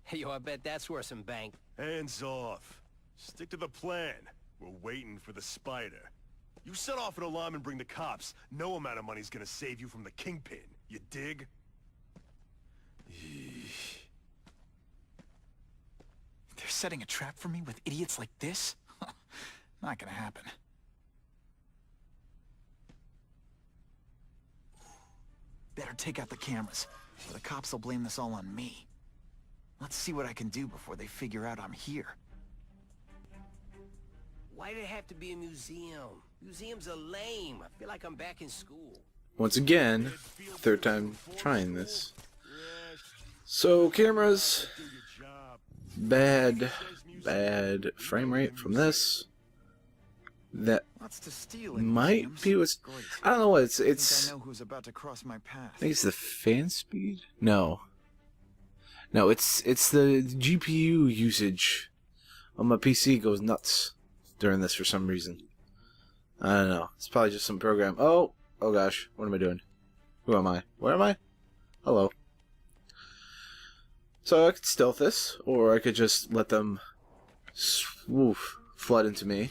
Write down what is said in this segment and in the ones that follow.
Hey, yo, I bet that's worth some bank. Hands off. Stick to the plan. We're waiting for the spider. You set off an alarm and bring the cops. No amount of money's gonna save you from the kingpin. You dig? They're setting a trap for me with idiots like this? Not gonna happen. Better take out the cameras, or the cops will blame this all on me. Let's see what I can do before they figure out I'm here. Why did it have to be a museum? Museums are lame. I feel like I'm back in school. Once again, third time trying this. So cameras, bad frame rate from this. That might be what's. I don't know what it's. I know who's about to cross my path. I think it's the fan speed. No, it's the GPU usage on my PC goes nuts during this for some reason. I don't know. It's probably just some program. Oh gosh, what am I doing? Who am I? Where am I? Hello. So I could stealth this, or I could just let them flood into me.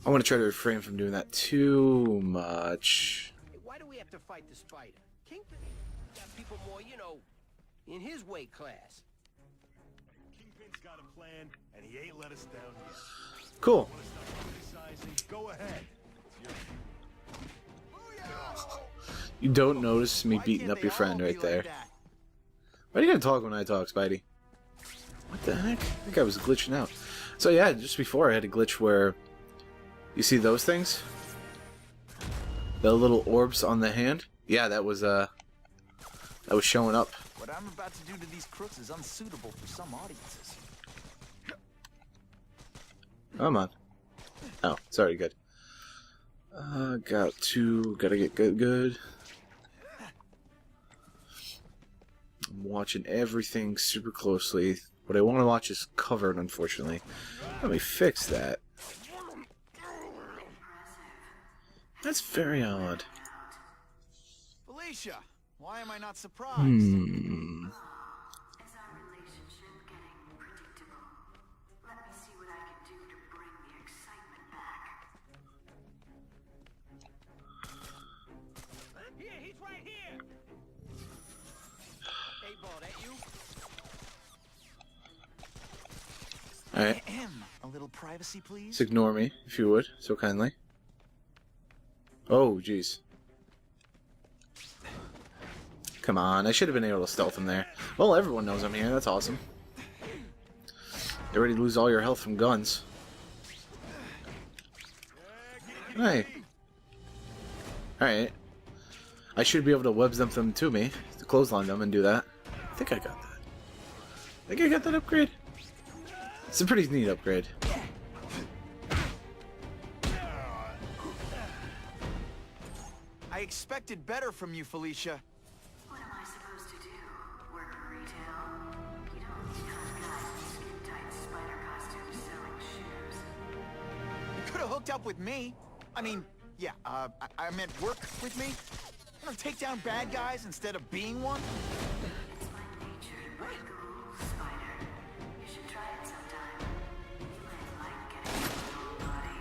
I want to try to refrain from doing that too much. Hey, why do we have to fight the spider? Kingpin got people more, you know, in his weight class. Kingpin's got a plan, and he ain't let us down yet. Cool. Go ahead. You don't notice me beating up your friend right there. Why do you gotta talk when I talk, Spidey? What the heck? I think I was glitching out. So yeah, just before I had a glitch where you see those things? The little orbs on the hand? Yeah, that was showing up. What I'm about to do to these crooks is unsuitable for some audiences. Come on. Oh, it's already good. Gotta get good. I'm watching everything super closely. What I want to watch is covered, unfortunately. Let me fix that. That's very odd. Felicia, why am I not surprised? Is our relationship getting predictable? Let me see what I can do to bring the excitement back. Here, he's right here. Hey, ball, that you? Alright. A little privacy, please. Just ignore me, if you would, so kindly. Oh, jeez. Come on, I should have been able to stealth him there. Well, everyone knows I'm here, that's awesome. You already lose all your health from guns. Hey. Alright. I should be able to web them to me, to clothesline them and do that. I think I got that. I think I got that upgrade. It's a pretty neat upgrade. I expected better from you, Felicia. What am I supposed to do? Work in retail? You don't have guys in skin-tight spider costumes selling shoes. You could have hooked up with me. I mean, yeah, I meant work with me. You know, take down bad guys instead of being one. It's my nature to break the rules, Spider. You should try it sometime. You might like getting a little naughty.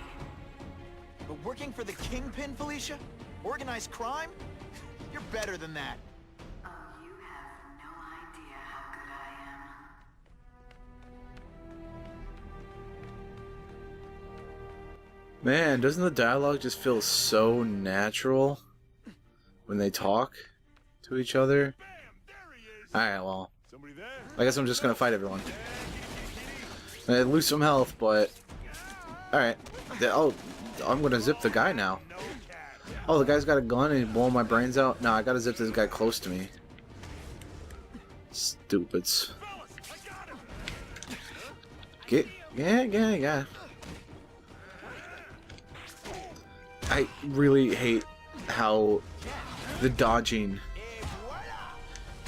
But working for the Kingpin, Felicia? Organized crime? You're better than that. Oh, you have no idea how good I am. Man, doesn't the dialogue just feel so natural when they talk to each other? Alright, well, I guess I'm just gonna fight everyone. I lose some health, but... Alright. Oh, I'm gonna zip the guy now. Oh, the guy's got a gun and he's blowing my brains out? No, I gotta zip this guy close to me. Stupids. Yeah. I really hate how the dodging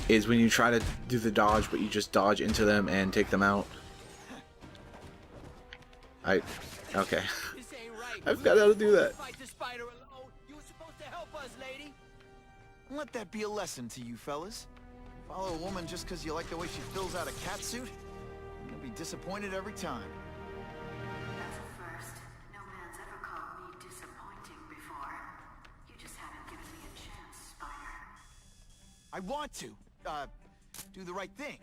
is when you try to do the dodge, but you just dodge into them and take them out. Okay. I forgot how to do that. Let that be a lesson to you fellas. Follow a woman just because you like the way she fills out a cat suit? You'll be disappointed every time. That's a first. No man's ever called me disappointing before. You just haven't given me a chance, Spider. I want to, do the right thing.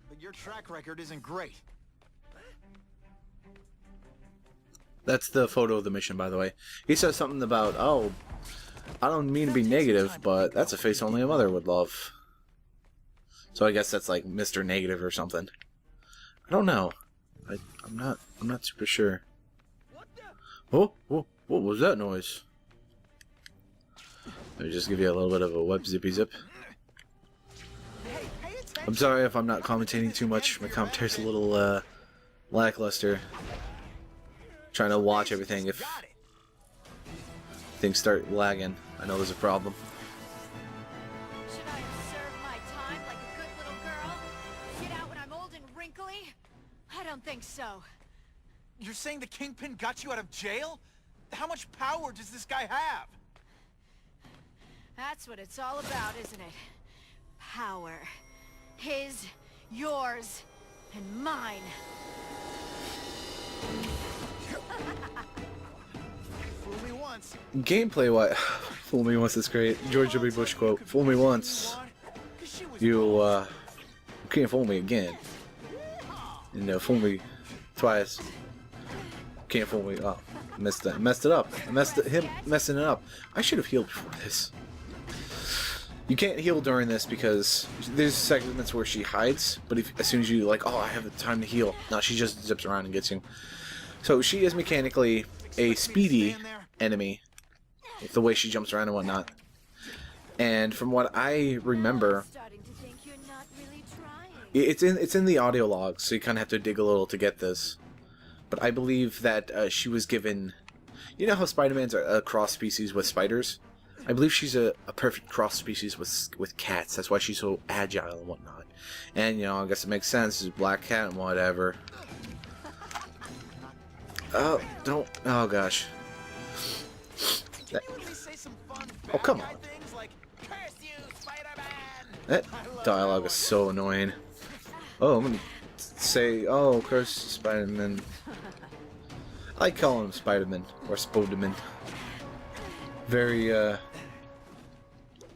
But your track record isn't great. That's the photo of the mission, by the way. He says something about, oh, I don't mean to be negative, but that's a face only a mother would love. So I guess that's like Mr. Negative or something. I don't know. I'm not super sure. Oh, what was that noise? Let me just give you a little bit of a web zippy zip. I'm sorry if I'm not commentating too much. My commentary's a little lackluster. Trying to watch everything. If things start lagging, I know there's a problem. Should I have served my time like a good little girl? Get out when I'm old and wrinkly? I don't think so. You're saying the Kingpin got you out of jail? How much power does this guy have? That's what it's all about, isn't it? Power. His, yours, and mine. Fool me once. Gameplay, what? Fool me once is great. George W. Bush quote. Fool me once, you can't fool me again. And fool me twice. Can't fool me. Oh, messed it up. Him messing it up. I should have healed before this. You can't heal during this because there's segments where she hides, but as soon as you like, oh, I have the time to heal, no, she just zips around and gets you. So she is mechanically a speedy enemy, with the way she jumps around and whatnot. And from what I remember, Starting to think you're not really trying. it's in the audio logs, so you kind of have to dig a little to get this. But I believe that she was given, you know how Spider-Man's a cross species with spiders? I believe she's a perfect cross species with cats. That's why she's so agile and whatnot. And you know, I guess it makes sense. She's a black cat and whatever. Oh, don't. Oh gosh. Oh, come on. That dialogue is so annoying. Oh, I'm gonna say, oh, curse Spider-Man. I like calling him Spider-Man or Spoderman. Very,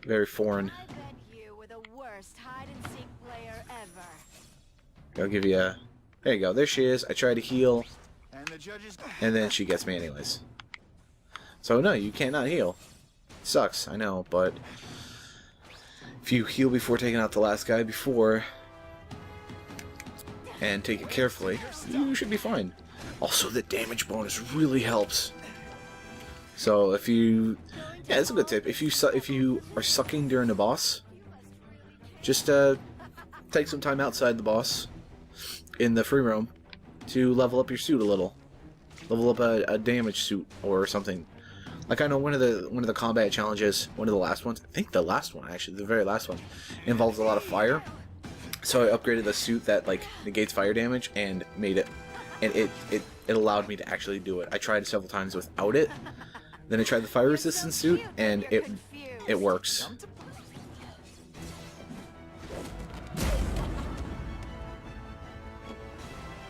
very foreign. I bet you were the worst hide-and-seek player ever. I'll give you a... There you go. There she is. I try to heal, And the judges. and then she gets me anyways. So, no, you cannot heal. Sucks, I know, but... If you heal before taking out the last guy before... and take it carefully, you should be fine. Also, the damage bonus really helps. So, if you... Yeah, it's a good tip. If you are sucking during the boss, just take some time outside the boss in the free roam to level up your suit a little. Level up a damage suit or something. Like I know one of the combat challenges, one of the last ones, I think the last one actually, the very last one, involves a lot of fire. So I upgraded the suit that like negates fire damage and made it, and it allowed me to actually do it. I tried several times without it. Then I tried the fire resistance suit, and it works.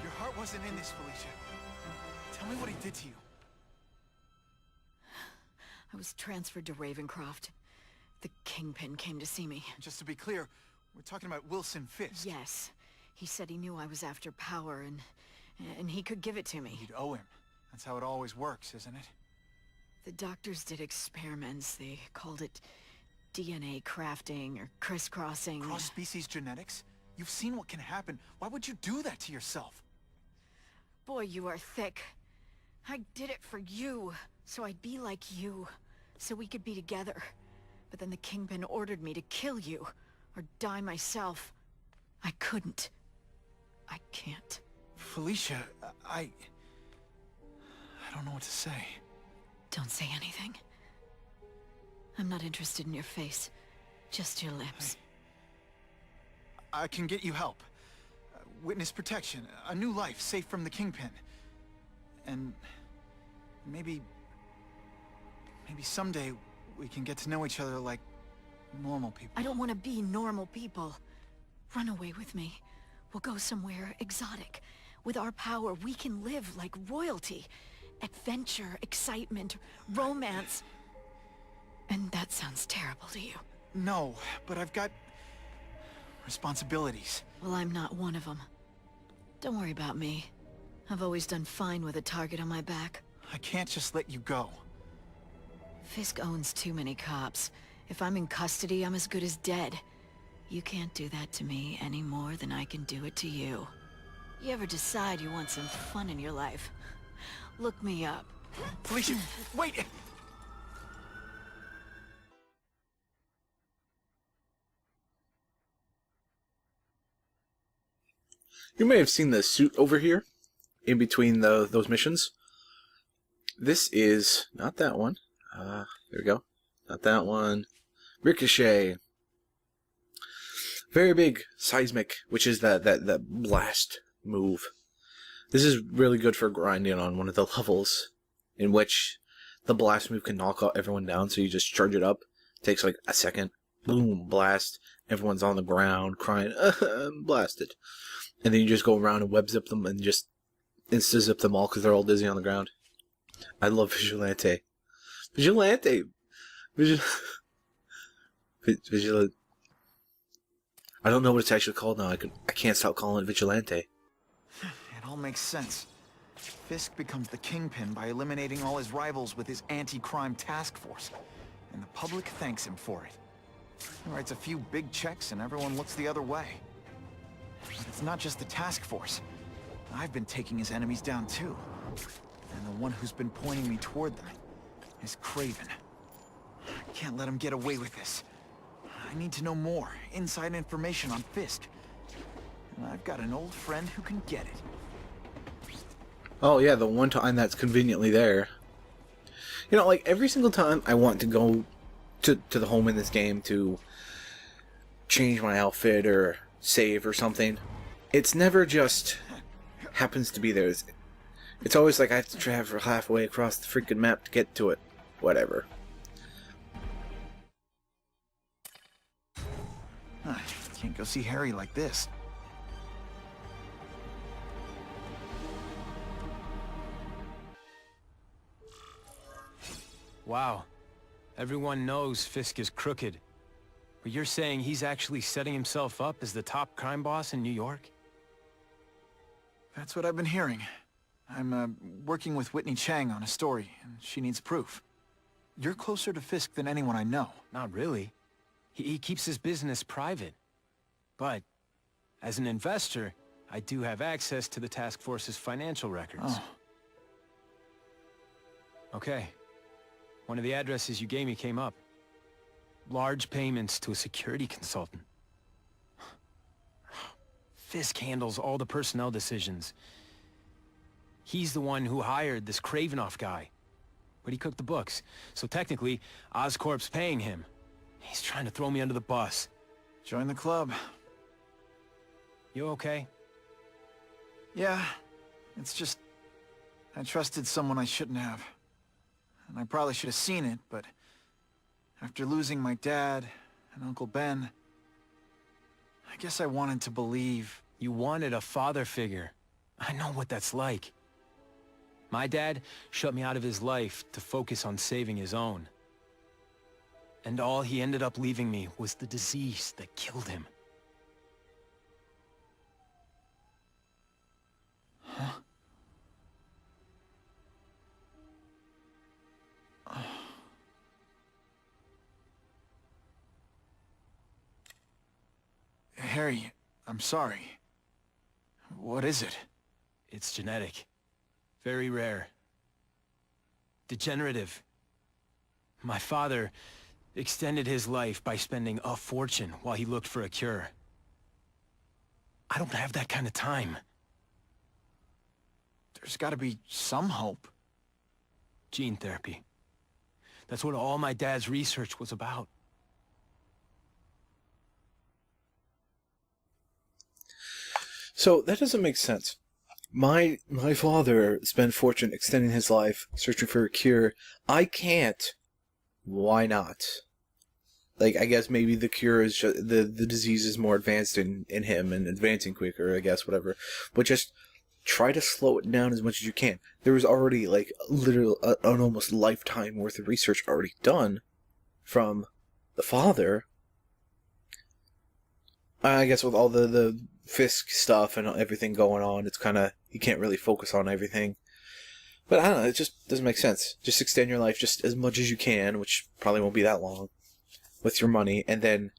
Your heart wasn't in this, Felicia. Tell me what he did to you. I was transferred to Ravencroft. The Kingpin came to see me. Just to be clear, we're talking about Wilson Fisk. Yes. He said he knew I was after power and he could give it to me. You'd owe him. That's how it always works, isn't it? The doctors did experiments. They called it DNA crafting or crisscrossing. Cross-species genetics? You've seen what can happen. Why would you do that to yourself? Boy, you are thick. I did it for you, so I'd be like you, so we could be together. But then the Kingpin ordered me to kill you, or die myself. I couldn't. I can't. Felicia, I don't know what to say. Don't say anything. I'm not interested in your face. Just your lips. I can get you help. Witness protection, a new life safe from the Kingpin. And maybe someday we can get to know each other like Normal people. I don't want to be normal people. Run away with me. We'll go somewhere exotic. With our power, we can live like royalty. Adventure, excitement, romance. And that sounds terrible to you. No, but I've got... responsibilities. Well, I'm not one of them. Don't worry about me. I've always done fine with a target on my back. I can't just let you go. Fisk owns too many cops. If I'm in custody, I'm as good as dead. You can't do that to me any more than I can do it to you. You ever decide you want some fun in your life? Look me up. Felicia, wait! You may have seen the suit over here, in between those missions. This is not that one. There we go. Not that one. Ricochet. Very big seismic, which is that blast move. This is really good for grinding on one of the levels in which the blast move can knock out everyone down. So you just charge it up. Takes like a second. Boom, blast. Everyone's on the ground crying, I'm blasted. And then you just go around and web zip them and just insta-zip them all because they're all dizzy on the ground. I love Vigilante. Vigilante! Vigilante. I don't know what it's actually called now. I can't stop calling it Vigilante. It all makes sense. Fisk becomes the kingpin by eliminating all his rivals with his anti-crime task force. And the public thanks him for it. He writes a few big checks and everyone looks the other way. But it's not just the task force. I've been taking his enemies down too. And the one who's been pointing me toward them is Craven. I can't let him get away with this. I need to know more, inside information on Fisk. And I've got an old friend who can get it. Oh yeah, the one time that's conveniently there. You know, like every single time I want to go to the home in this game to change my outfit or save or something, it's never just happens to be there. It's always like I have to travel halfway across the freaking map to get to it. Whatever. Can't go see Harry like this. Wow. Everyone knows Fisk is crooked. But you're saying he's actually setting himself up as the top crime boss in New York? That's what I've been hearing. I'm working with Whitney Chang on a story, and she needs proof. You're closer to Fisk than anyone I know. Not really. He keeps his business private. But, as an investor, I do have access to the task force's financial records. Oh. Okay. One of the addresses you gave me came up. Large payments to a security consultant. Fisk handles all the personnel decisions. He's the one who hired this Kravinoff guy. But he cooked the books, so technically, Oscorp's paying him. He's trying to throw me under the bus. Join the club. You okay? Yeah, it's just... I trusted someone I shouldn't have. And I probably should have seen it, but... after losing my dad and Uncle Ben... I guess I wanted to believe... You wanted a father figure. I know what that's like. My dad shut me out of his life to focus on saving his own. And all he ended up leaving me was the disease that killed him. Huh? Harry, I'm sorry. What is it? It's genetic. Very rare. Degenerative. My father extended his life by spending a fortune while he looked for a cure. I don't have that kind of time. There's gotta be some hope. Gene therapy. That's what all my dad's research was about. So that doesn't make sense. My father spent fortune extending his life, searching for a cure. I can't. Why not? like, I guess maybe the cure is just, the disease is more advanced in him and advancing quicker, I guess, whatever. But just try to slow it down as much as you can. There was already, like, literal, an almost lifetime worth of research already done from the father. I guess with all the Fisk stuff and everything going on, it's kind of, you can't really focus on everything. But I don't know, it just doesn't make sense. Just extend your life just as much as you can, which probably won't be that long, with your money, and then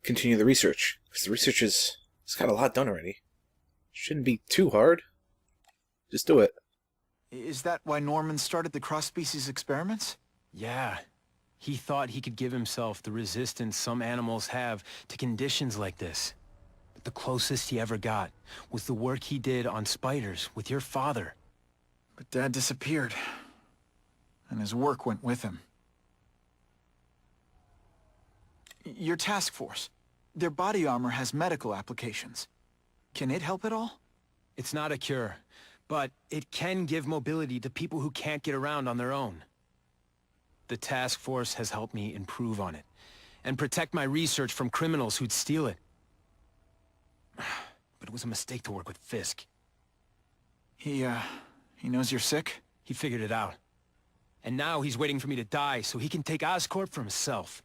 continue the research. Because the research it's got a lot done already. Shouldn't be too hard. Just do it. Is that why Norman started the cross-species experiments? Yeah. He thought he could give himself the resistance some animals have to conditions like this. But the closest he ever got was the work he did on spiders with your father. But Dad disappeared, and his work went with him. Your task force, their body armor has medical applications. Can it help at all? It's not a cure, but it can give mobility to people who can't get around on their own. The task force has helped me improve on it, and protect my research from criminals who'd steal it. But it was a mistake to work with Fisk. He knows you're sick? He figured it out. And now he's waiting for me to die so he can take Oscorp for himself.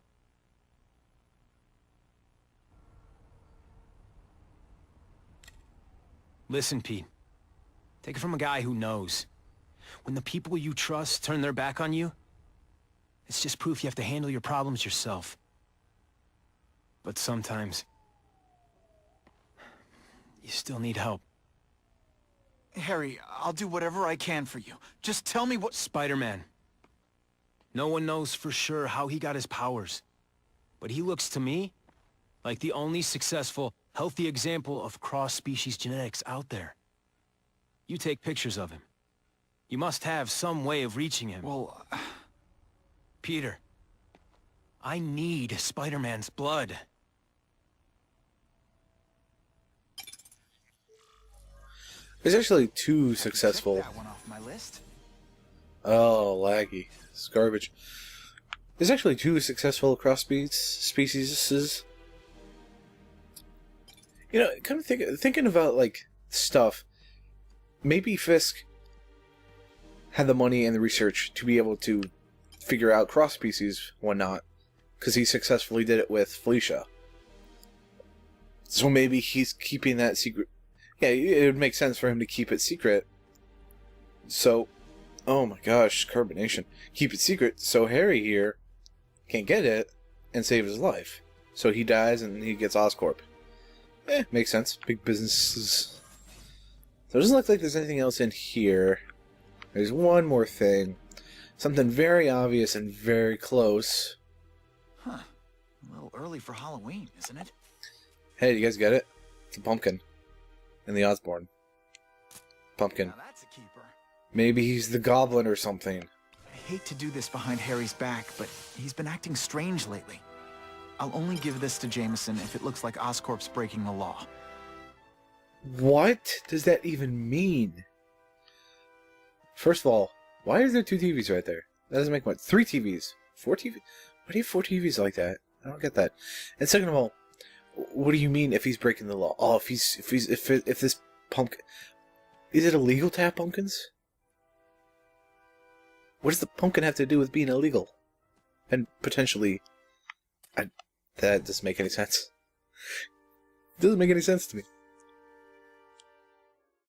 Listen, Pete. Take it from a guy who knows. When the people you trust turn their back on you, it's just proof you have to handle your problems yourself. But sometimes, you still need help. Harry, I'll do whatever I can for you. Just tell me what— Spider-Man. No one knows for sure how he got his powers. But he looks to me like the only successful, healthy example of cross-species genetics out there. You take pictures of him. You must have some way of reaching him. Well, Peter, I need Spider-Man's blood. There's actually two successful... check that one off my list. Oh, laggy. It's garbage. There's actually two successful cross-species. You know, kind of thinking about, like, stuff. Maybe Fisk had the money and the research to be able to figure out cross-species, whatnot, because he successfully did it with Felicia. So maybe he's keeping that secret. Yeah, it would make sense for him to keep it secret. So, oh my gosh, carbonation. Keep it secret so Harry here can't get it and save his life. So he dies and he gets Oscorp. Makes sense. Big businesses. So it doesn't look like there's anything else in here. There's one more thing. Something very obvious and very close. Huh. A little early for Halloween, isn't it? Hey, you guys get it? It's a pumpkin. In the Osborn. Pumpkin. Now that's a keeper. Maybe he's the goblin or something. I hate to do this behind Harry's back, but he's been acting strange lately. I'll only give this to Jameson if it looks like Oscorp's breaking the law. What does that even mean? First of all, why is there two TVs right there? That doesn't make much. 3 TVs. 4 TVs? Why do you have 4 TVs like that? I don't get that. And second of all, what do you mean if he's breaking the law? Oh, if this pumpkin... Is it illegal to have pumpkins? What does the pumpkin have to do with being illegal? And potentially... that doesn't make any sense. It doesn't make any sense to me.